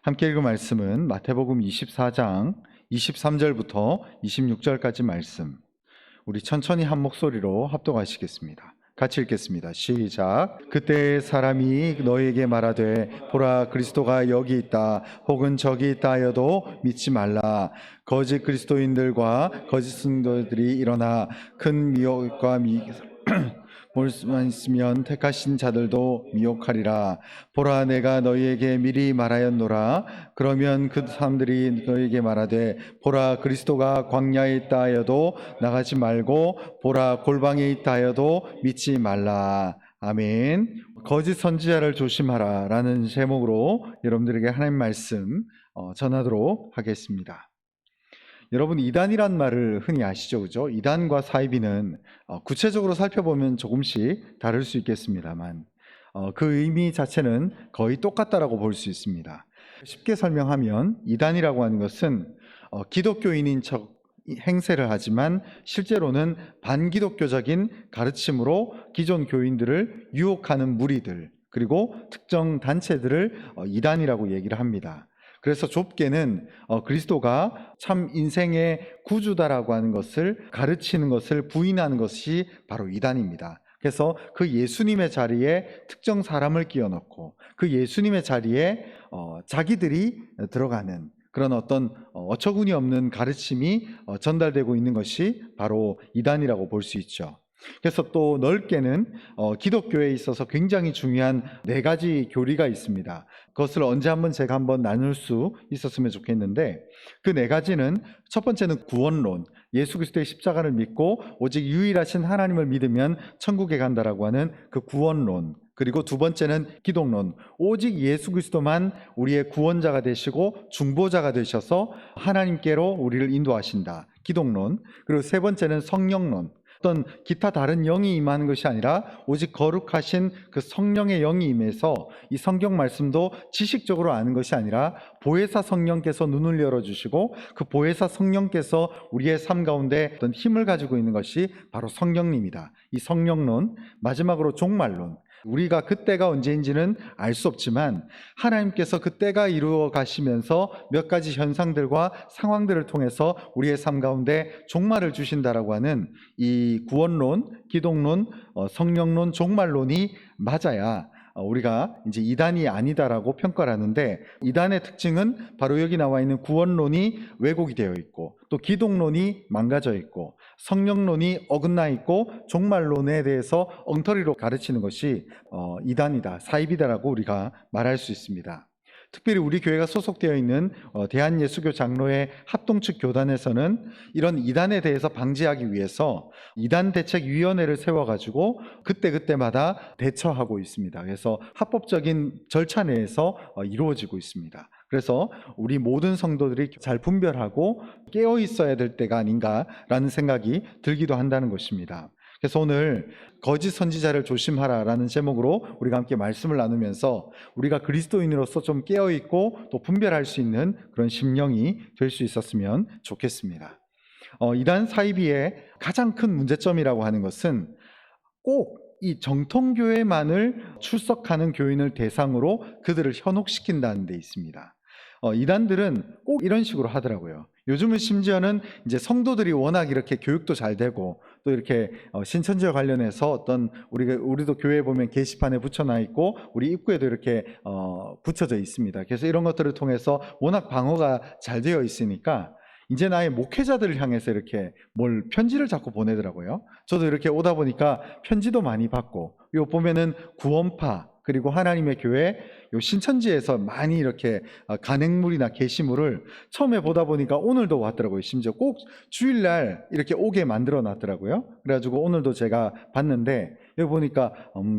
함께 읽은 말씀은 마태복음 24장 23절부터 26절까지 말씀. 우리 천천히 한 목소리로 합독하시겠습니다. 같이 읽겠습니다. 시작. 그때 사람이 너에게 말하되 보라 그리스도가 여기 있다 혹은 저기 있다 하여도 믿지 말라. 거짓 그리스도인들과 거짓 성도들이 일어나 큰 미혹과 볼수만 있으면 택하신 자들도 미혹하리라. 보라 내가 너희에게 미리 말하였노라. 그러면 그 사람들이 너희에게 말하되 보라 그리스도가 광야에 있다 하여도 나가지 말고 보라 골방에 있다 하여도 믿지 말라. 아멘. 거짓 선지자를 조심하라 라는 제목으로 여러분들에게 하나님 말씀 전하도록 하겠습니다. 여러분, 이단이란 말을 흔히 아시죠? 그죠? 이단과 사이비는 구체적으로 살펴보면 조금씩 다를 수 있겠습니다만 그 의미 자체는 거의 똑같다라고 볼 수 있습니다. 쉽게 설명하면 이단이라고 하는 것은 기독교인인 척 행세를 하지만 실제로는 반기독교적인 가르침으로 기존 교인들을 유혹하는 무리들, 그리고 특정 단체들을 이단이라고 얘기를 합니다. 그래서 좁게는 그리스도가 참 인생의 구주다라고 하는 것을 가르치는 것을 부인하는 것이 바로 이단입니다. 그래서 그 예수님의 자리에 특정 사람을 끼워넣고 그 예수님의 자리에 자기들이 들어가는 그런 어떤 어처구니 없는 가르침이 전달되고 있는 것이 바로 이단이라고 볼 수 있죠. 그래서 또 넓게는 기독교에 있어서 굉장히 중요한 4가지 교리가 있습니다. 그것을 언제 제가 한번 나눌 수 있었으면 좋겠는데, 그 4가지는 첫 번째는 구원론, 예수 그리스도의 십자가를 믿고 오직 유일하신 하나님을 믿으면 천국에 간다라고 하는 그 구원론. 그리고 두 번째는 기독론, 오직 예수 그리스도만 우리의 구원자가 되시고 중보자가 되셔서 하나님께로 우리를 인도하신다, 기독론. 그리고 세 번째는 성령론, 어떤 기타 다른 영이 임하는 것이 아니라 오직 거룩하신 그 성령의 영이 임해서 이 성경 말씀도 지식적으로 아는 것이 아니라 보혜사 성령께서 눈을 열어주시고 그 보혜사 성령께서 우리의 삶 가운데 어떤 힘을 가지고 있는 것이 바로 성령님이다. 이 성령론. 마지막으로 종말론. 우리가 그때가 언제인지는 알 수 없지만 하나님께서 그때가 이루어 가시면서 몇 가지 현상들과 상황들을 통해서 우리의 삶 가운데 종말을 주신다라고 하는 이 구원론, 기독론, 성령론, 종말론이 맞아야 우리가 이제 이단이 아니다라고 평가를 하는데, 이단의 특징은 바로 여기 나와 있는 구원론이 왜곡이 되어 있고 또 기독론이 망가져 있고 성령론이 어긋나 있고 종말론에 대해서 엉터리로 가르치는 것이 이단이다, 사이비다라고 우리가 말할 수 있습니다. 특별히 우리 교회가 소속되어 있는 대한예수교 장로회 합동측 교단에서는 이런 이단에 대해서 방지하기 위해서 이단대책위원회를 세워가지고 그때그때마다 대처하고 있습니다. 그래서 합법적인 절차 내에서 이루어지고 있습니다. 그래서 우리 모든 성도들이 잘 분별하고 깨어 있어야 될 때가 아닌가라는 생각이 들기도 한다는 것입니다. 그래서 오늘 거짓 선지자를 조심하라라는 제목으로 우리가 함께 말씀을 나누면서 우리가 그리스도인으로서 좀 깨어있고 또 분별할 수 있는 그런 심령이 될 수 있었으면 좋겠습니다. 이단 사이비의 가장 큰 문제점이라고 하는 것은 꼭 이 정통교회만을 출석하는 교인을 대상으로 그들을 현혹시킨다는 데 있습니다. 이단들은 꼭 이런 식으로 하더라고요. 요즘은 심지어는 이제 성도들이 워낙 이렇게 교육도 잘 되고 또 이렇게 신천지와 관련해서 어떤 우리도 교회에 보면 게시판에 붙여놔 있고 우리 입구에도 이렇게 붙여져 있습니다. 그래서 이런 것들을 통해서 워낙 방어가 잘 되어 있으니까 이제 나의 목회자들을 향해서 이렇게 편지를 자꾸 보내더라고요. 저도 이렇게 오다 보니까 편지도 많이 받고, 요 보면은 구원파 그리고 하나님의 교회 요 신천지에서 많이 이렇게 간행물이나 게시물을 처음에 보다 보니까 오늘도 왔더라고요. 심지어 꼭 주일날 이렇게 오게 만들어 놨더라고요. 그래가지고 오늘도 제가 봤는데 여기 보니까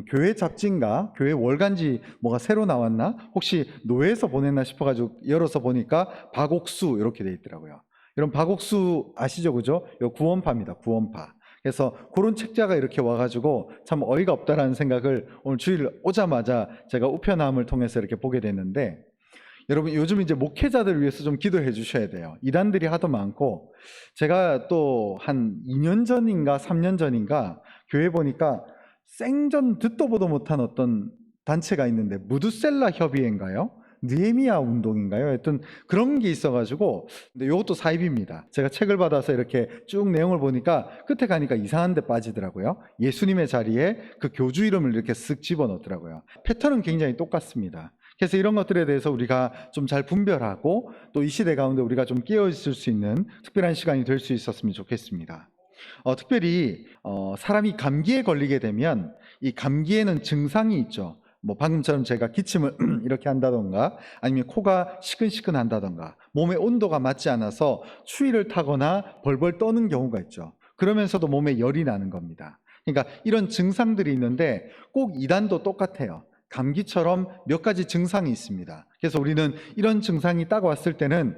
교회 잡지인가 교회 월간지 뭐가 새로 나왔나 혹시 노예에서 보냈나 싶어가지고 열어서 보니까 박옥수 이렇게 돼 있더라고요. 여러분 박옥수 아시죠? 그죠? 요 구원파입니다. 구원파. 그래서 그런 책자가 이렇게 와가지고 참 어이가 없다라는 생각을 오늘 주일 오자마자 제가 우편함을 통해서 이렇게 보게 됐는데, 여러분 요즘 이제 목회자들을 위해서 좀 기도해 주셔야 돼요. 이단들이 하도 많고, 제가 또 한 2년 전인가 3년 전인가 교회 보니까 생전 듣도 보도 못한 어떤 단체가 있는데 무드셀라 협의회인가요? 느헤미야 운동인가요? 하여튼 그런 게 있어가지고, 근데 이것도 사입입니다. 제가 책을 받아서 이렇게 쭉 내용을 보니까 끝에 가니까 이상한 데 빠지더라고요. 예수님의 자리에 그 교주 이름을 이렇게 쓱 집어넣더라고요. 패턴은 굉장히 똑같습니다. 그래서 이런 것들에 대해서 우리가 좀 잘 분별하고 또 이 시대 가운데 우리가 좀 깨어 있을 수 있는 특별한 시간이 될 수 있었으면 좋겠습니다. 특별히 사람이 감기에 걸리게 되면 이 감기에는 증상이 있죠. 뭐 방금처럼 제가 기침을 이렇게 한다던가 아니면 코가 시큰시큰한다던가 몸의 온도가 맞지 않아서 추위를 타거나 벌벌 떠는 경우가 있죠. 그러면서도 몸에 열이 나는 겁니다. 그러니까 이런 증상들이 있는데 꼭 이단도 똑같아요. 감기처럼 몇 가지 증상이 있습니다. 그래서 우리는 이런 증상이 딱 왔을 때는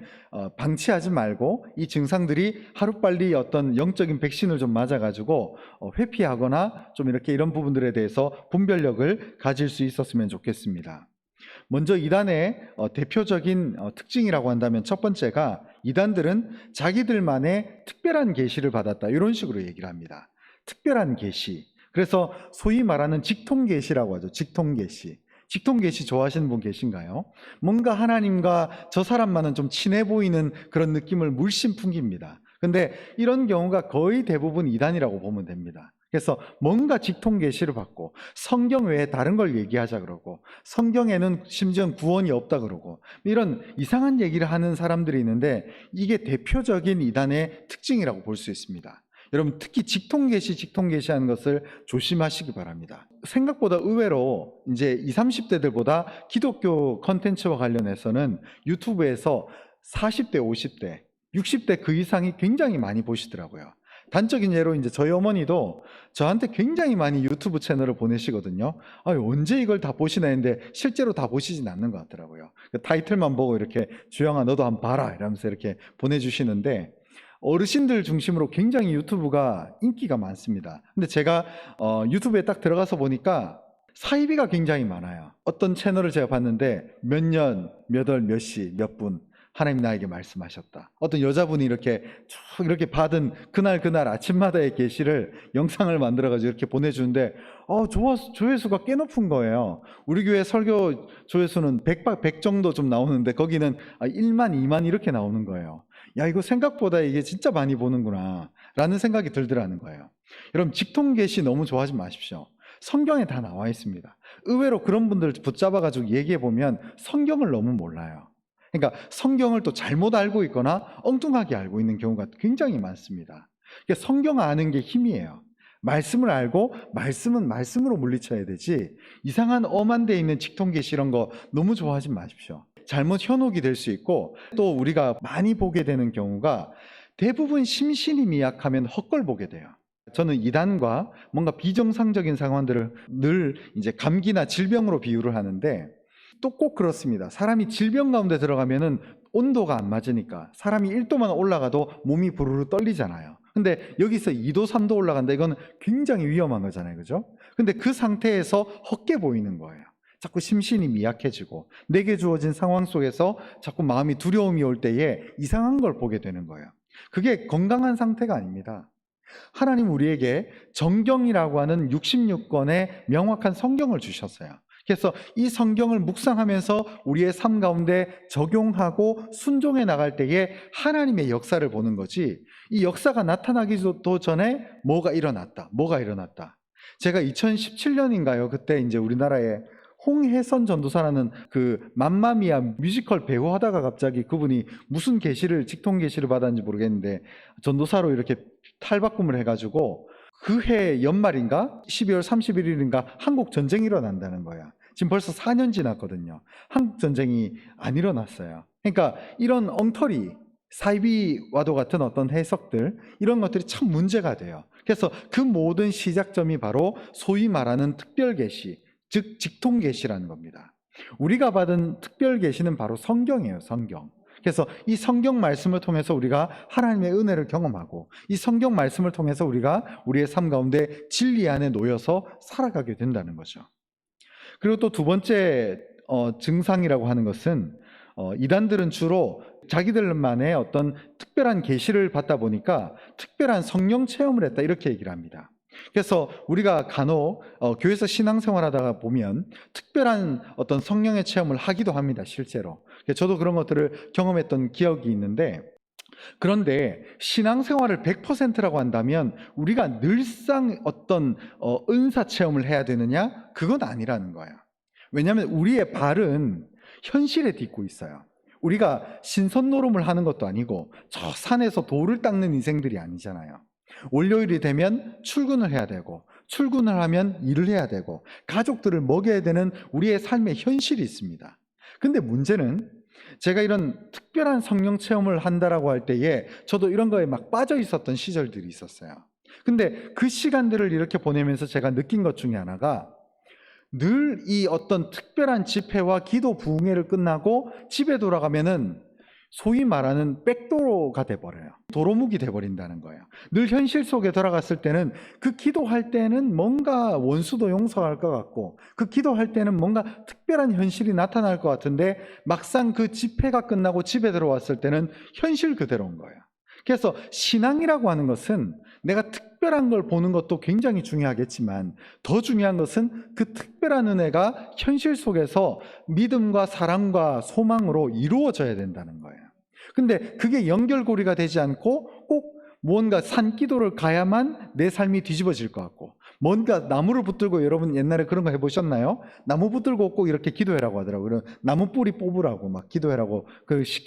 방치하지 말고 이 증상들이 하루빨리 어떤 영적인 백신을 좀 맞아가지고 회피하거나 좀 이렇게 이런 부분들에 대해서 분별력을 가질 수 있었으면 좋겠습니다. 먼저 이단의 대표적인 특징이라고 한다면 첫 번째가 이단들은 자기들만의 특별한 계시를 받았다, 이런 식으로 얘기를 합니다. 특별한 계시. 그래서 소위 말하는 직통계시라고 하죠. 직통계시. 직통계시 좋아하시는 분 계신가요? 뭔가 하나님과 저 사람만은 좀 친해 보이는 그런 느낌을 물씬 풍깁니다. 근데 이런 경우가 거의 대부분 이단이라고 보면 됩니다. 그래서 뭔가 직통계시를 받고 성경 외에 다른 걸 얘기하자 그러고 성경에는 심지어 구원이 없다 그러고 이런 이상한 얘기를 하는 사람들이 있는데 이게 대표적인 이단의 특징이라고 볼 수 있습니다. 여러분 특히 직통계시 하는 것을 조심하시기 바랍니다. 생각보다 의외로 이제 20, 30대들보다 기독교 컨텐츠와 관련해서는 유튜브에서 40대, 50대, 60대 그 이상이 굉장히 많이 보시더라고요. 단적인 예로 이제 저희 어머니도 저한테 굉장히 많이 유튜브 채널을 보내시거든요. 언제 이걸 다 보시나 했는데 실제로 다 보시진 않는 것 같더라고요. 그 타이틀만 보고 이렇게 주영아 너도 한번 봐라 이러면서 이렇게 보내주시는데 어르신들 중심으로 굉장히 유튜브가 인기가 많습니다. 근데 제가 유튜브에 딱 들어가서 보니까 사이비가 굉장히 많아요. 어떤 채널을 제가 봤는데 몇 년, 몇 월, 몇 시, 몇 분 하나님 나에게 말씀하셨다. 어떤 여자분이 이렇게 쭉 이렇게 받은 그날 아침마다의 계시를 영상을 만들어가지고 이렇게 보내주는데 조회수가 꽤 높은 거예요. 우리 교회 설교 조회수는 100 정도 좀 나오는데 거기는 1만, 2만 이렇게 나오는 거예요. 야, 이거 생각보다 이게 진짜 많이 보는구나 라는 생각이 들더라는 거예요. 여러분 직통계시 너무 좋아하지 마십시오. 성경에 다 나와 있습니다. 의외로 그런 분들 붙잡아가지고 얘기해보면 성경을 너무 몰라요. 그러니까 성경을 또 잘못 알고 있거나 엉뚱하게 알고 있는 경우가 굉장히 많습니다. 그러니까 성경 아는 게 힘이에요. 말씀을 알고 말씀은 말씀으로 물리쳐야 되지 이상한 엄한 데 있는 직통계시 이런 거 너무 좋아하지 마십시오. 잘못 현혹이 될 수 있고 또 우리가 많이 보게 되는 경우가 대부분 심신이 미약하면 헛걸 보게 돼요. 저는 이단과 뭔가 비정상적인 상황들을 늘 이제 감기나 질병으로 비유를 하는데 또 꼭 그렇습니다. 사람이 질병 가운데 들어가면은 온도가 안 맞으니까 사람이 1도만 올라가도 몸이 부르르 떨리잖아요. 근데 여기서 2도, 3도 올라간다. 이건 굉장히 위험한 거잖아요. 그죠? 근데 그 상태에서 헛게 보이는 거예요. 자꾸 심신이 미약해지고 내게 주어진 상황 속에서 자꾸 마음이 두려움이 올 때에 이상한 걸 보게 되는 거예요. 그게 건강한 상태가 아닙니다. 하나님 우리에게 정경이라고 하는 66권의 명확한 성경을 주셨어요. 그래서 이 성경을 묵상하면서 우리의 삶 가운데 적용하고 순종해 나갈 때에 하나님의 역사를 보는 거지 이 역사가 나타나기도 전에 뭐가 일어났다. 제가 2017년인가요? 그때 이제 우리나라에 홍혜선 전도사라는 그 맘마미아 뮤지컬 배우 하다가 갑자기 그분이 무슨 직통 계시를 받았는지 모르겠는데 전도사로 이렇게 탈바꿈을 해가지고 그 해 연말인가 12월 31일인가 한국 전쟁이 일어난다는 거야. 지금 벌써 4년 지났거든요. 한국 전쟁이 안 일어났어요. 그러니까 이런 엉터리 사이비와도 같은 어떤 해석들 이런 것들이 참 문제가 돼요. 그래서 그 모든 시작점이 바로 소위 말하는 특별계시, 즉 직통계시라는 겁니다. 우리가 받은 특별계시는 바로 성경이에요. 성경. 그래서 이 성경 말씀을 통해서 우리가 하나님의 은혜를 경험하고 이 성경 말씀을 통해서 우리가 우리의 삶 가운데 진리 안에 놓여서 살아가게 된다는 거죠. 그리고 또 두 번째 증상이라고 하는 것은 이단들은 주로 자기들만의 어떤 특별한 계시를 받다 보니까 특별한 성령 체험을 했다 이렇게 얘기를 합니다. 그래서 우리가 간혹 교회에서 신앙생활 하다가 보면 특별한 어떤 성령의 체험을 하기도 합니다, 실제로. 저도 그런 것들을 경험했던 기억이 있는데, 그런데 신앙생활을 100%라고 한다면 우리가 늘상 어떤 은사 체험을 해야 되느냐? 그건 아니라는 거예요. 왜냐하면 우리의 발은 현실에 딛고 있어요. 우리가 신선노름을 하는 것도 아니고 저 산에서 돌을 닦는 인생들이 아니잖아요. 월요일이 되면 출근을 해야 되고, 출근을 하면 일을 해야 되고, 가족들을 먹여야 되는 우리의 삶의 현실이 있습니다. 근데 문제는 제가 이런 특별한 성령 체험을 한다라고 할 때에 저도 이런 거에 막 빠져 있었던 시절들이 있었어요. 근데 그 시간들을 이렇게 보내면서 제가 느낀 것 중에 하나가, 늘 이 어떤 특별한 집회와 기도 부흥회를 끝나고 집에 돌아가면은 소위 말하는 백도로가 돼버려요. 도로묵이 돼버린다는 거예요. 늘 현실 속에 들어갔을 때는 그 기도할 때는 뭔가 원수도 용서할 것 같고, 그 기도할 때는 뭔가 특별한 현실이 나타날 것 같은데, 막상 그 집회가 끝나고 집에 들어왔을 때는 현실 그대로인 거예요. 그래서 신앙이라고 하는 것은 내가 특별한 걸 보는 것도 굉장히 중요하겠지만, 더 중요한 것은 그 특별한 은혜가 현실 속에서 믿음과 사랑과 소망으로 이루어져야 된다는 거예요. 근데 그게 연결고리가 되지 않고 꼭 뭔가 산기도를 가야만 내 삶이 뒤집어질 것 같고, 뭔가 나무를 붙들고, 여러분 옛날에 그런 거 해보셨나요? 나무 붙들고 꼭 이렇게 기도해라고 하더라고요. 나무 뿌리 뽑으라고 막 기도해라고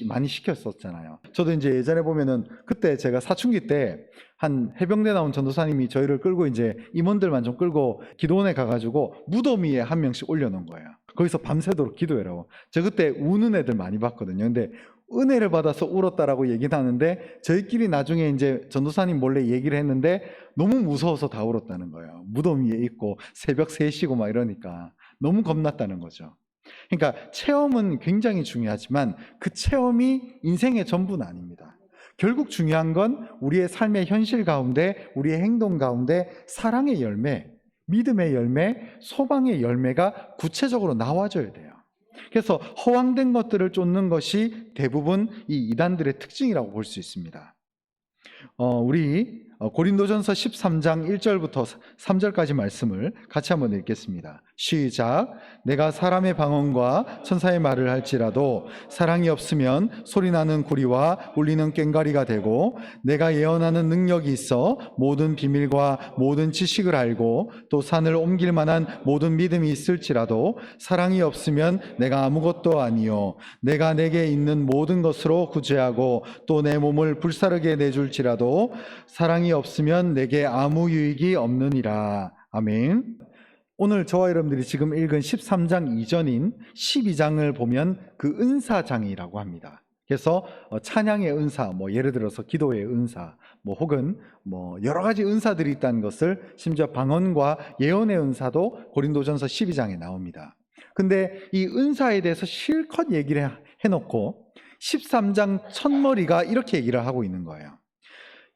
많이 시켰었잖아요. 저도 이제 예전에 보면은, 그때 제가 사춘기 때 한 해병대 나온 전도사님이 저희를 끌고, 이제 임원들만 좀 끌고 기도원에 가가지고 무덤 위에 한 명씩 올려놓은 거예요. 거기서 밤새도록 기도해라고. 저 그때 우는 애들 많이 봤거든요. 근데 은혜를 받아서 울었다라고 얘기는 하는데, 저희끼리 나중에 이제 전도사님 몰래 얘기를 했는데 너무 무서워서 다 울었다는 거예요. 무덤 위에 있고 새벽 3시고 막 이러니까 너무 겁났다는 거죠. 그러니까 체험은 굉장히 중요하지만 그 체험이 인생의 전부는 아닙니다. 결국 중요한 건 우리의 삶의 현실 가운데, 우리의 행동 가운데 사랑의 열매, 믿음의 열매, 소망의 열매가 구체적으로 나와줘야 돼요. 그래서 허황된 것들을 쫓는 것이 대부분 이 이단들의 특징이라고 볼 수 있습니다. 우리 고린도전서 13장 1절부터 3절까지 말씀을 같이 한번 읽겠습니다. 시작. 내가 사람의 방언과 천사의 말을 할지라도 사랑이 없으면 소리나는 구리와 울리는 꽹과리가 되고, 내가 예언하는 능력이 있어 모든 비밀과 모든 지식을 알고 또 산을 옮길 만한 모든 믿음이 있을지라도 사랑이 없으면 내가 아무것도 아니요 내가 내게 있는 모든 것으로 구제하고 또 내 몸을 불사르게 내줄지라도 사랑이 없으면 내게 아무 유익이 없느니라. 아멘. 오늘 저와 여러분들이 지금 읽은 13장 이전인 12장을 보면 그 은사장이라고 합니다. 그래서 찬양의 은사, 예를 들어서 기도의 은사, 혹은 여러 가지 은사들이 있다는 것을, 심지어 방언과 예언의 은사도 고린도전서 12장에 나옵니다. 근데 이 은사에 대해서 실컷 얘기를 해놓고 13장 첫머리가 이렇게 얘기를 하고 있는 거예요.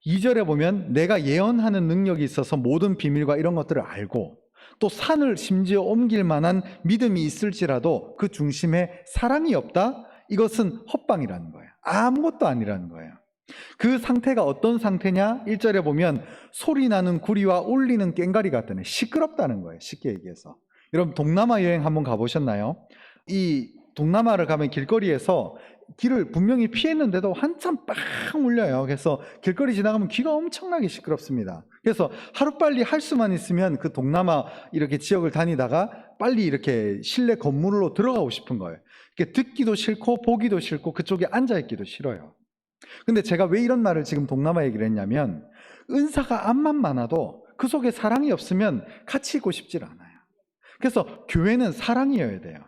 2절에 보면 내가 예언하는 능력이 있어서 모든 비밀과 이런 것들을 알고 또 산을 심지어 옮길 만한 믿음이 있을지라도 그 중심에 사랑이 없다? 이것은 헛방이라는 거예요. 아무것도 아니라는 거예요. 그 상태가 어떤 상태냐? 1절에 보면 소리 나는 구리와 울리는 꽹과리 같다네. 시끄럽다는 거예요. 쉽게 얘기해서. 여러분 동남아 여행 한번 가보셨나요? 이 동남아를 가면 길거리에서 길을 분명히 피했는데도 한참 빵 울려요. 그래서 길거리 지나가면 귀가 엄청나게 시끄럽습니다. 그래서 하루빨리 할 수만 있으면 그 동남아 이렇게 지역을 다니다가 빨리 이렇게 실내 건물로 들어가고 싶은 거예요. 이렇게 듣기도 싫고 보기도 싫고 그쪽에 앉아있기도 싫어요. 근데 제가 왜 이런 말을 지금 동남아 얘기를 했냐면, 은사가 암만 많아도 그 속에 사랑이 없으면 같이 있고 싶질 않아요. 그래서 교회는 사랑이어야 돼요.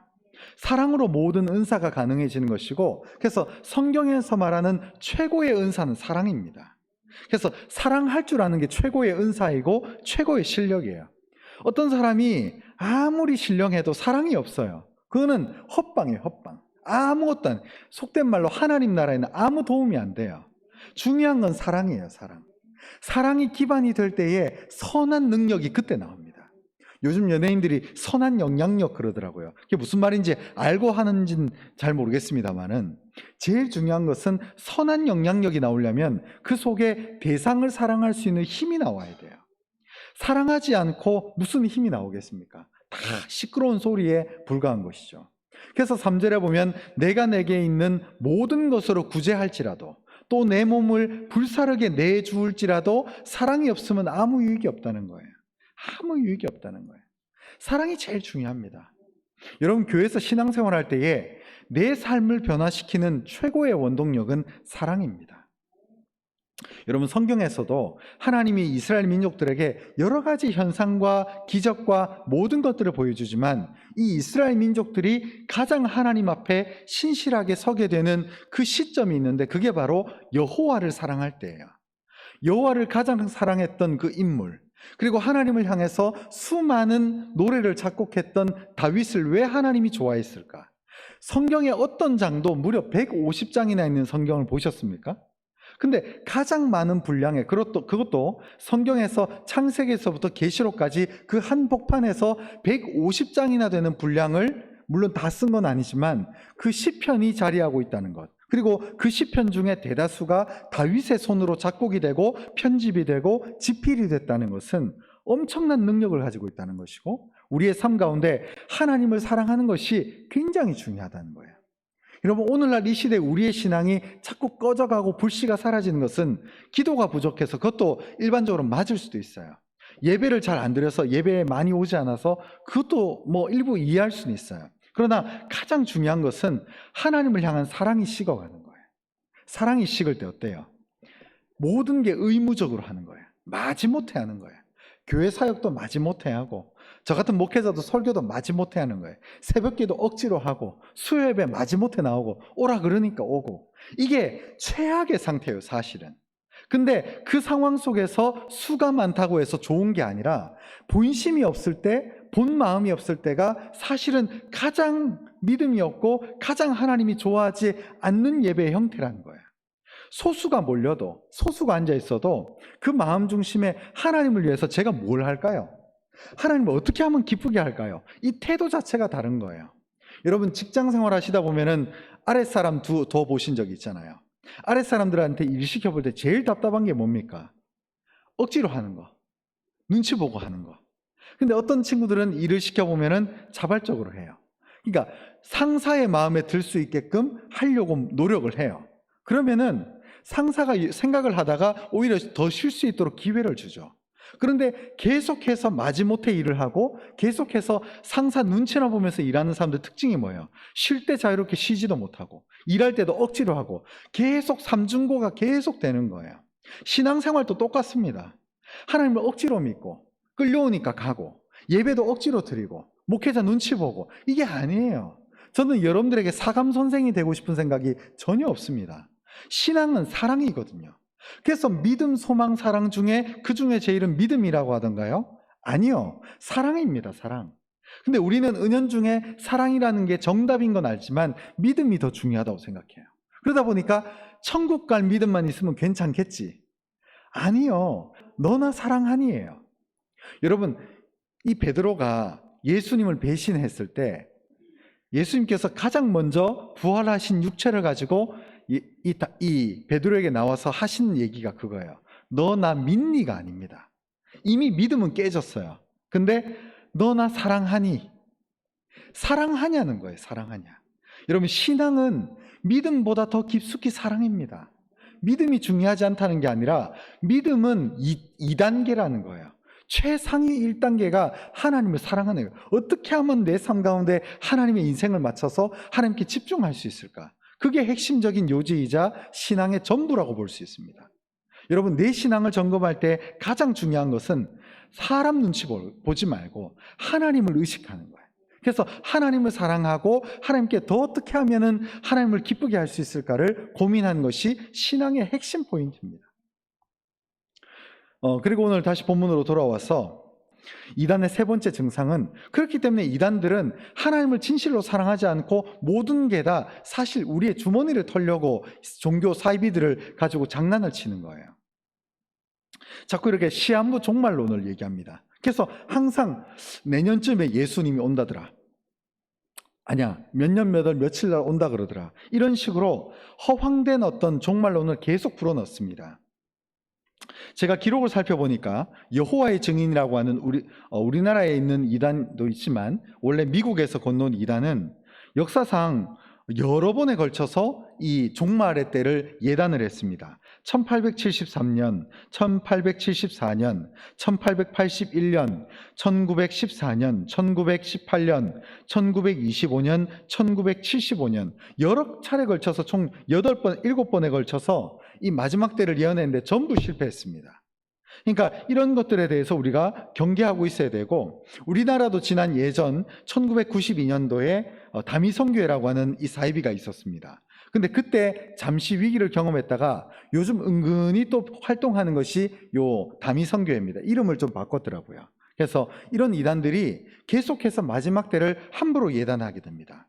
사랑으로 모든 은사가 가능해지는 것이고, 그래서 성경에서 말하는 최고의 은사는 사랑입니다. 그래서 사랑할 줄 아는 게 최고의 은사이고 최고의 실력이에요. 어떤 사람이 아무리 신령해도 사랑이 없어요. 그거는 헛방이에요, 헛방. 아무것도 안, 속된 말로 하나님 나라에는 아무 도움이 안 돼요. 중요한 건 사랑이에요, 사랑. 사랑이 기반이 될 때에 선한 능력이 그때 나옵니다. 요즘 연예인들이 선한 영향력 그러더라고요. 그게 무슨 말인지 알고 하는지는 잘 모르겠습니다만은, 제일 중요한 것은 선한 영향력이 나오려면 그 속에 대상을 사랑할 수 있는 힘이 나와야 돼요. 사랑하지 않고 무슨 힘이 나오겠습니까? 다 시끄러운 소리에 불과한 것이죠. 그래서 3절에 보면 내가 내게 있는 모든 것으로 구제할지라도 또 내 몸을 불사르게 내주울지라도 사랑이 없으면 아무 유익이 없다는 거예요. 아무 유익이 없다는 거예요. 사랑이 제일 중요합니다. 여러분, 교회에서 신앙생활 할 때에 내 삶을 변화시키는 최고의 원동력은 사랑입니다. 여러분, 성경에서도 하나님이 이스라엘 민족들에게 여러 가지 현상과 기적과 모든 것들을 보여주지만 이 이스라엘 민족들이 가장 하나님 앞에 신실하게 서게 되는 그 시점이 있는데 그게 바로 여호와를 사랑할 때예요. 여호와를 가장 사랑했던 그 인물, 그리고 하나님을 향해서 수많은 노래를 작곡했던 다윗을 왜 하나님이 좋아했을까? 성경의 어떤 장도 무려 150장이나 있는 성경을 보셨습니까? 근데 가장 많은 분량의 그것도 성경에서 창세기에서부터 계시록까지 그 한복판에서 150장이나 되는 분량을 물론 다 쓴 건 아니지만 그 시편이 자리하고 있다는 것, 그리고 그 시편 중에 대다수가 다윗의 손으로 작곡이 되고 편집이 되고 집필이 됐다는 것은 엄청난 능력을 가지고 있다는 것이고 우리의 삶 가운데 하나님을 사랑하는 것이 굉장히 중요하다는 거예요. 여러분, 오늘날 이 시대에 우리의 신앙이 자꾸 꺼져가고 불씨가 사라지는 것은 기도가 부족해서, 그것도 일반적으로 맞을 수도 있어요. 예배를 잘 안 드려서, 예배에 많이 오지 않아서, 그것도 뭐 일부 이해할 수는 있어요. 그러나 가장 중요한 것은 하나님을 향한 사랑이 식어가는 거예요. 사랑이 식을 때 어때요? 모든 게 의무적으로 하는 거예요. 마지못해 하는 거예요. 교회 사역도 마지못해 하고, 저 같은 목회자도 설교도 마지못해 하는 거예요. 새벽기도 억지로 하고, 수요예배 마지못해 나오고, 오라 그러니까 오고. 이게 최악의 상태예요, 사실은. 근데 그 상황 속에서 수가 많다고 해서 좋은 게 아니라 본심이 없을 때, 본 마음이 없을 때가 사실은 가장 믿음이 없고 가장 하나님이 좋아하지 않는 예배의 형태라는 거예요. 소수가 몰려도, 소수가 앉아 있어도 그 마음 중심에 하나님을 위해서 제가 뭘 할까요? 하나님을 어떻게 하면 기쁘게 할까요? 이 태도 자체가 다른 거예요. 여러분, 직장 생활 하시다 보면은 아랫사람 더 보신 적 있잖아요. 아랫사람들한테 일 시켜볼 때 제일 답답한 게 뭡니까? 억지로 하는 거, 눈치 보고 하는 거. 근데 어떤 친구들은 일을 시켜보면은 자발적으로 해요. 그러니까 상사의 마음에 들 수 있게끔 하려고 노력을 해요. 그러면은 상사가 생각을 하다가 오히려 더 쉴 수 있도록 기회를 주죠. 그런데 계속해서 마지못해 일을 하고 계속해서 상사 눈치나 보면서 일하는 사람들 특징이 뭐예요? 쉴 때 자유롭게 쉬지도 못하고 일할 때도 억지로 하고 계속 삼중고가 계속 되는 거예요. 신앙생활도 똑같습니다. 하나님을 억지로 믿고 끌려오니까 가고 예배도 억지로 드리고 목회자 눈치 보고, 이게 아니에요. 저는 여러분들에게 사감 선생이 되고 싶은 생각이 전혀 없습니다. 신앙은 사랑이거든요. 그래서 믿음, 소망, 사랑 중에 그 중에 제일은 믿음이라고 하던가요? 아니요, 사랑입니다. 사랑. 근데 우리는 은연중에 사랑이라는 게 정답인 건 알지만 믿음이 더 중요하다고 생각해요. 그러다 보니까 천국 갈 믿음만 있으면 괜찮겠지. 아니요, 너나 사랑하니예요. 여러분, 이 베드로가 예수님을 배신했을 때 예수님께서 가장 먼저 부활하신 육체를 가지고 이 베드로에게 나와서 하신 얘기가 그거예요. 너 나 믿니가 아닙니다. 이미 믿음은 깨졌어요. 근데 너 나 사랑하니? 사랑하냐는 거예요. 사랑하냐. 여러분, 신앙은 믿음보다 더 깊숙이 사랑입니다. 믿음이 중요하지 않다는 게 아니라 믿음은 2단계라는 거예요. 최상위 1단계가 하나님을 사랑하는 거예요. 어떻게 하면 내 삶 가운데 하나님의 인생을 맞춰서 하나님께 집중할 수 있을까? 그게 핵심적인 요지이자 신앙의 전부라고 볼 수 있습니다. 여러분, 내 신앙을 점검할 때 가장 중요한 것은 사람 눈치 보지 말고 하나님을 의식하는 거예요. 그래서 하나님을 사랑하고 하나님께 더 어떻게 하면은 하나님을 기쁘게 할 수 있을까를 고민하는 것이 신앙의 핵심 포인트입니다. 그리고 오늘 다시 본문으로 돌아와서 이단의 세 번째 증상은, 그렇기 때문에 이단들은 하나님을 진실로 사랑하지 않고 모든 게 다 사실 우리의 주머니를 털려고 종교 사이비들을 가지고 장난을 치는 거예요. 자꾸 이렇게 시한부 종말론을 얘기합니다. 그래서 항상 내년쯤에 예수님이 온다더라, 아니야 몇 년 몇 월 며칠 날 온다 그러더라, 이런 식으로 허황된 어떤 종말론을 계속 불어넣습니다. 제가 기록을 살펴보니까 여호와의 증인이라고 하는 우리나라에 있는 이단도 있지만 원래 미국에서 건너온 이단은 역사상 여러 번에 걸쳐서 이 종말의 때를 예단을 했습니다. 1873년, 1874년, 1881년, 1914년, 1918년, 1925년, 1975년 여러 차례 걸쳐서 총 8번, 7번에 걸쳐서 이 마지막 때를 예언했는데 전부 실패했습니다. 그러니까 이런 것들에 대해서 우리가 경계하고 있어야 되고, 우리나라도 지난 예전 1992년도에 다미성교회라고 하는 이 사이비가 있었습니다. 근데 그때 잠시 위기를 경험했다가 요즘 은근히 또 활동하는 것이 요 다미성교회입니다. 이름을 좀 바꿨더라고요. 그래서 이런 이단들이 계속해서 마지막 때를 함부로 예단하게 됩니다.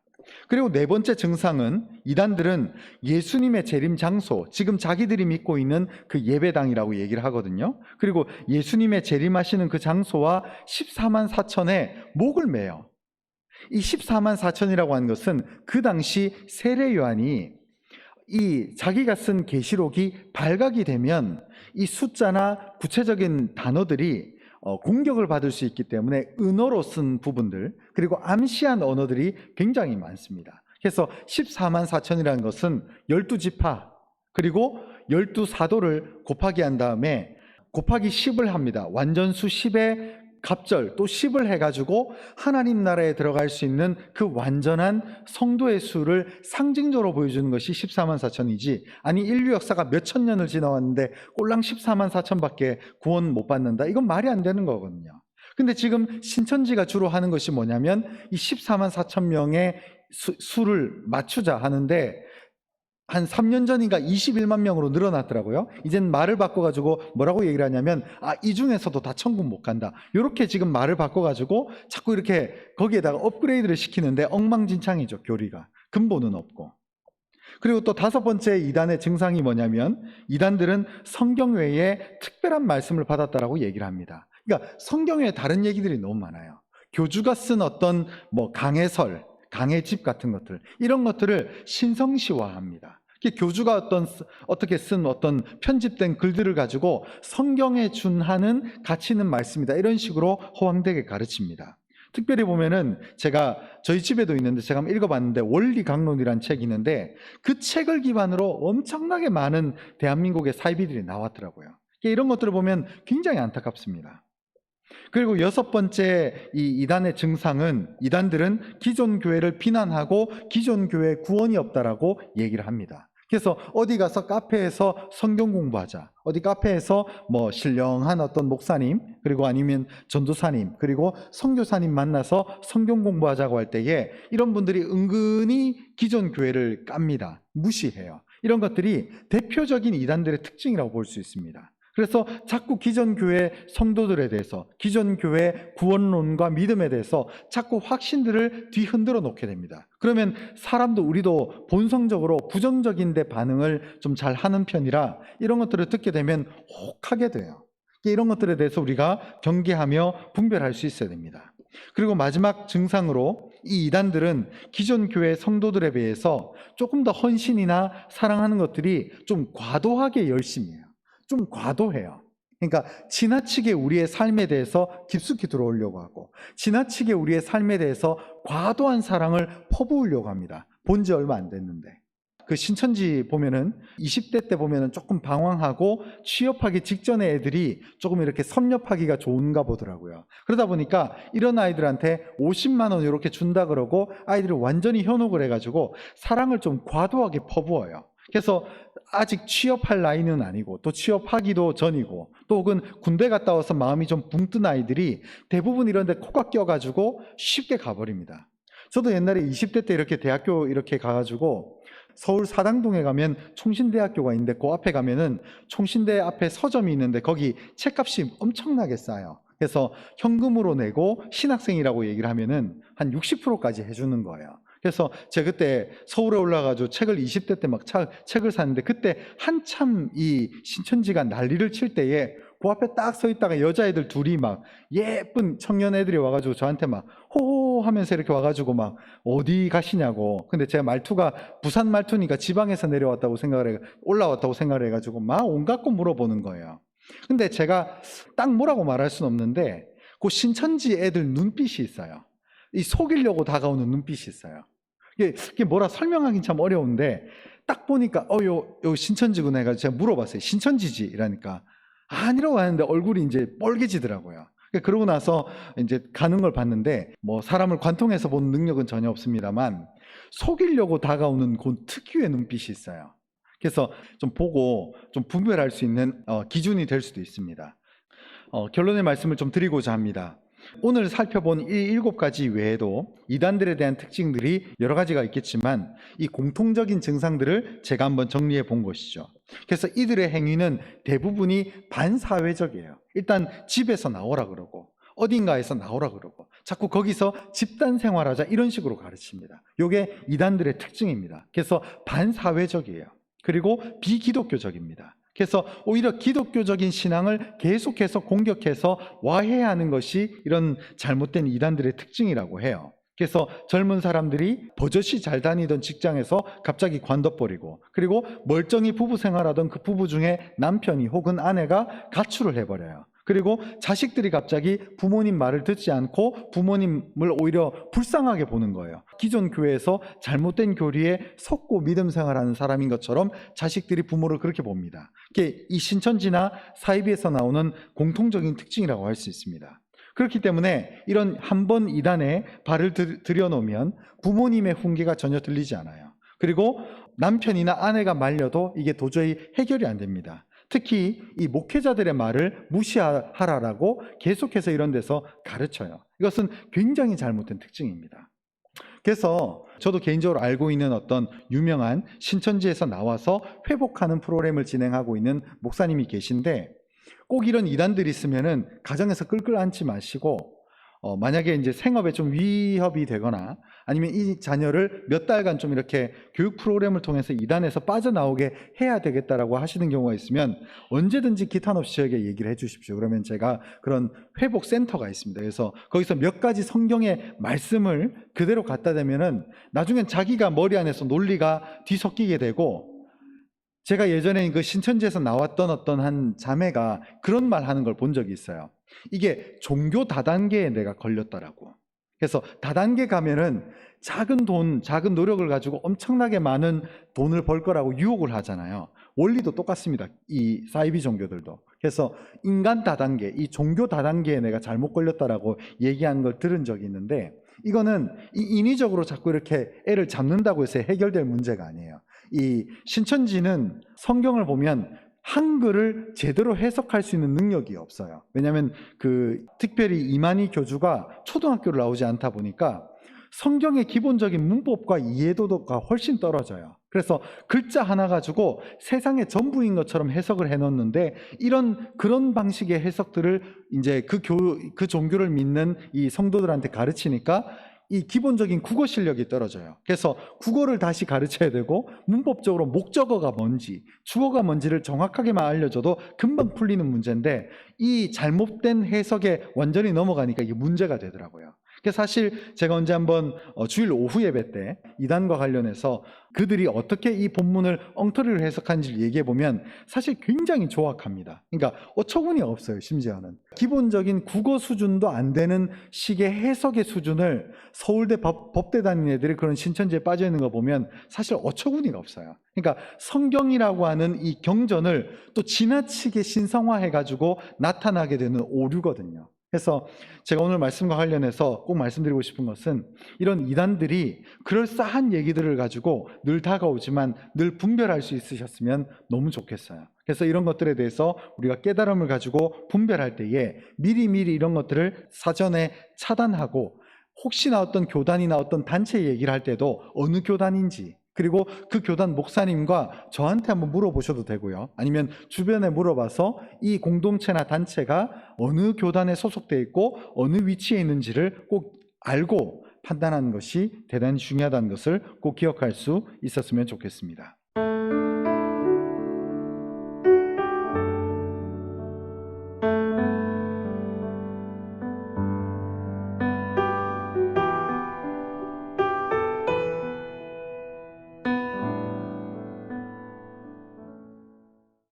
그리고 네 번째 증상은 이단들은 예수님의 재림 장소, 지금 자기들이 믿고 있는 그 예배당이라고 얘기를 하거든요. 그리고 예수님의 재림하시는 그 장소와 14만 4천의 목을 매요. 이 14만 4천이라고 하는 것은 그 당시 세례 요한이 이 자기가 쓴 계시록이 발각이 되면 이 숫자나 구체적인 단어들이 공격을 받을 수 있기 때문에 은어로 쓴 부분들, 그리고 암시한 언어들이 굉장히 많습니다. 그래서 14만 4천이라는 것은 12지파 그리고 12사도를 곱하기 한 다음에 곱하기 10을 합니다. 완전수 10의 갑절 또 10을 해가지고 하나님 나라에 들어갈 수 있는 그 완전한 성도의 수를 상징적으로 보여주는 것이 14만 4천이지, 아니 인류 역사가 몇천 년을 지나왔는데 꼴랑 14만 4천밖에 구원 못 받는다, 이건 말이 안 되는 거거든요. 근데 지금 신천지가 주로 하는 것이 뭐냐면 이 14만 4천 명의 수를 맞추자 하는데, 한 3년 전인가 21만 명으로 늘어났더라고요. 이젠 말을 바꿔가지고 뭐라고 얘기를 하냐면, 이 중에서도 다 천국 못 간다, 이렇게 지금 말을 바꿔가지고 자꾸 이렇게 거기에다가 업그레이드를 시키는데 엉망진창이죠. 교리가 근본은 없고. 그리고 또 다섯 번째 이단의 증상이 뭐냐면, 이단들은 성경 외에 특별한 말씀을 받았다라고 얘기를 합니다. 그러니까 성경 외에 다른 얘기들이 너무 많아요. 교주가 쓴 어떤 강해설, 강해집 같은 것들, 이런 것들을 신성시화합니다. 교주가 어떻게 쓴 어떤 편집된 글들을 가지고 성경에 준하는 가치 있는 말씀이다, 이런 식으로 허황되게 가르칩니다. 특별히 보면은 제가 저희 집에도 있는데 제가 한번 읽어봤는데 원리강론이라는 책이 있는데 그 책을 기반으로 엄청나게 많은 대한민국의 사이비들이 나왔더라고요. 이런 것들을 보면 굉장히 안타깝습니다. 그리고 여섯 번째 이 이단의 증상은, 이단들은 기존 교회를 비난하고 기존 교회에 구원이 없다라고 얘기를 합니다. 그래서 어디 가서 카페에서 성경 공부하자, 어디 카페에서 뭐 신령한 어떤 목사님, 그리고 아니면 전도사님, 그리고 선교사님 만나서 성경 공부하자고 할 때에 이런 분들이 은근히 기존 교회를 깝니다. 무시해요. 이런 것들이 대표적인 이단들의 특징이라고 볼 수 있습니다. 그래서 자꾸 기존 교회 성도들에 대해서, 기존 교회 구원론과 믿음에 대해서 자꾸 확신들을 뒤흔들어 놓게 됩니다. 그러면 사람도, 우리도 본성적으로 부정적인 데 반응을 좀 잘 하는 편이라 이런 것들을 듣게 되면 혹하게 돼요. 이런 것들에 대해서 우리가 경계하며 분별할 수 있어야 됩니다. 그리고 마지막 증상으로, 이 이단들은 기존 교회 성도들에 비해서 조금 더 헌신이나 사랑하는 것들이 좀 과도하게 열심히 해요. 좀 과도해요. 그러니까 지나치게 우리의 삶에 대해서 깊숙이 들어오려고 하고, 지나치게 우리의 삶에 대해서 과도한 사랑을 퍼부으려고 합니다. 본 지 얼마 안 됐는데. 그 신천지 보면은 20대 때 보면은 조금 방황하고 취업하기 직전의 애들이 조금 이렇게 섭렵하기가 좋은가 보더라고요. 그러다 보니까 이런 아이들한테 50만 원 이렇게 준다 그러고 아이들이 완전히 현혹을 해가지고 사랑을 좀 과도하게 퍼부어요. 그래서 아직 취업할 나이는 아니고, 또 취업하기도 전이고, 또 혹은 군대 갔다 와서 마음이 좀 붕 뜬 아이들이 대부분 이런 데 코가 껴가지고 쉽게 가버립니다. 저도 옛날에 20대 때 이렇게 대학교 이렇게 가가지고 서울 사당동에 가면 총신대학교가 있는데 그 앞에 가면은 총신대 앞에 서점이 있는데 거기 책값이 엄청나게 싸요. 그래서 현금으로 내고 신학생이라고 얘기를 하면은 한 60%까지 해주는 거예요. 그래서 제가 그때 서울에 올라가지고 책을 20대 때 막 책을 샀는데, 그때 한참 이 신천지가 난리를 칠 때에 그 앞에 딱 서 있다가 여자애들 둘이 막 예쁜 청년 애들이 와가지고 저한테 막 호호 하면서 이렇게 와가지고 막 어디 가시냐고. 근데 제가 말투가 부산 말투니까 지방에서 내려왔다고 생각을 올라왔다고 생각을 해가지고 막 온갖 거 물어보는 거예요. 근데 제가 딱 뭐라고 말할 수는 없는데 그 신천지 애들 눈빛이 있어요. 이 속이려고 다가오는 눈빛이 있어요. 이게 뭐라 설명하긴 참 어려운데 딱 보니까 요 신천지구나 해가지고 제가 물어봤어요. 신천지지? 이러니까 아니라고 하는데 얼굴이 이제 뻘개지더라고요. 그러고 나서 이제 가는 걸 봤는데 뭐 사람을 관통해서 보는 능력은 전혀 없습니다만 속이려고 다가오는 그 특유의 눈빛이 있어요. 그래서 좀 보고 좀 분별할 수 있는 기준이 될 수도 있습니다. 결론의 말씀을 좀 드리고자 합니다. 오늘 살펴본 이 7가지 외에도 이단들에 대한 특징들이 여러 가지가 있겠지만 이 공통적인 증상들을 제가 한번 정리해 본 것이죠. 그래서 이들의 행위는 대부분이 반사회적이에요. 일단 집에서 나오라 그러고 어딘가에서 나오라 그러고 자꾸 거기서 집단 생활하자 이런 식으로 가르칩니다. 이게 이단들의 특징입니다. 그래서 반사회적이에요. 그리고 비기독교적입니다. 그래서 오히려 기독교적인 신앙을 계속해서 공격해서 와해하는 것이 이런 잘못된 이단들의 특징이라고 해요. 그래서 젊은 사람들이 버젓이 잘 다니던 직장에서 갑자기 관둬버리고, 그리고 멀쩡히 부부 생활하던 그 부부 중에 남편이 혹은 아내가 가출을 해버려요. 그리고 자식들이 갑자기 부모님 말을 듣지 않고 부모님을 오히려 불쌍하게 보는 거예요. 기존 교회에서 잘못된 교리에 속고 믿음 생활하는 사람인 것처럼 자식들이 부모를 그렇게 봅니다. 이게 이 신천지나 사이비에서 나오는 공통적인 특징이라고 할 수 있습니다. 그렇기 때문에 이런 한 번 이단에 발을 들여놓으면 부모님의 훈계가 전혀 들리지 않아요. 그리고 남편이나 아내가 말려도 이게 도저히 해결이 안 됩니다. 특히 이 목회자들의 말을 무시하라라고 계속해서 이런 데서 가르쳐요. 이것은 굉장히 잘못된 특징입니다. 그래서 저도 개인적으로 알고 있는 어떤 유명한 신천지에서 나와서 회복하는 프로그램을 진행하고 있는 목사님이 계신데, 꼭 이런 이단들이 있으면은 가정에서 끌끌 앓지 마시고 만약에 이제 생업에 좀 위협이 되거나 아니면 이 자녀를 몇 달간 좀 이렇게 교육 프로그램을 통해서 이단에서 빠져나오게 해야 되겠다라고 하시는 경우가 있으면 언제든지 기탄 없이 저에게 얘기를 해 주십시오. 그러면 제가 그런 회복 센터가 있습니다. 그래서 거기서 몇 가지 성경의 말씀을 그대로 갖다 대면은 나중엔 자기가 머리 안에서 논리가 뒤섞이게 되고, 제가 예전에 그 신천지에서 나왔던 어떤 한 자매가 그런 말 하는 걸 본 적이 있어요. 이게 종교 다단계에 내가 걸렸다라고. 그래서 다단계 가면은 작은 돈, 작은 노력을 가지고 엄청나게 많은 돈을 벌 거라고 유혹을 하잖아요. 원리도 똑같습니다. 이 사이비 종교들도. 그래서 인간 다단계, 이 종교 다단계에 내가 잘못 걸렸다라고 얘기하는 걸 들은 적이 있는데, 이거는 인위적으로 자꾸 이렇게 애를 잡는다고 해서 해결될 문제가 아니에요. 이 신천지는 성경을 보면 한글을 제대로 해석할 수 있는 능력이 없어요. 왜냐하면 특별히 이만희 교주가 초등학교를 나오지 않다 보니까 성경의 기본적인 문법과 이해도가 훨씬 떨어져요. 그래서 글자 하나 가지고 세상의 전부인 것처럼 해석을 해놓는데, 그런 방식의 해석들을 이제 그 종교를 믿는 이 성도들한테 가르치니까 이 기본적인 국어 실력이 떨어져요. 그래서 국어를 다시 가르쳐야 되고, 문법적으로 목적어가 뭔지, 주어가 뭔지를 정확하게만 알려줘도 금방 풀리는 문제인데, 이 잘못된 해석에 완전히 넘어가니까 이게 문제가 되더라고요. 사실 제가 언제 한번 주일 오후 예배 때 이단과 관련해서 그들이 어떻게 이 본문을 엉터리로 해석하는지를 얘기해 보면 사실 굉장히 조악합니다. 그러니까 어처구니 없어요. 심지어는 기본적인 국어 수준도 안 되는 식의 해석의 수준을 서울대 법대 다니는 애들이 그런 신천지에 빠져 있는 거 보면 사실 어처구니가 없어요. 그러니까 성경이라고 하는 이 경전을 또 지나치게 신성화해 가지고 나타나게 되는 오류거든요. 그래서 제가 오늘 말씀과 관련해서 꼭 말씀드리고 싶은 것은, 이런 이단들이 그럴싸한 얘기들을 가지고 늘 다가오지만 늘 분별할 수 있으셨으면 너무 좋겠어요. 그래서 이런 것들에 대해서 우리가 깨달음을 가지고 분별할 때에 미리미리 이런 것들을 사전에 차단하고, 혹시나 어떤 교단이나 어떤 단체 얘기를 할 때도 어느 교단인지, 그리고 그 교단 목사님과 저한테 한번 물어보셔도 되고요. 아니면 주변에 물어봐서 이 공동체나 단체가 어느 교단에 소속되어 있고 어느 위치에 있는지를 꼭 알고 판단하는 것이 대단히 중요하다는 것을 꼭 기억할 수 있었으면 좋겠습니다.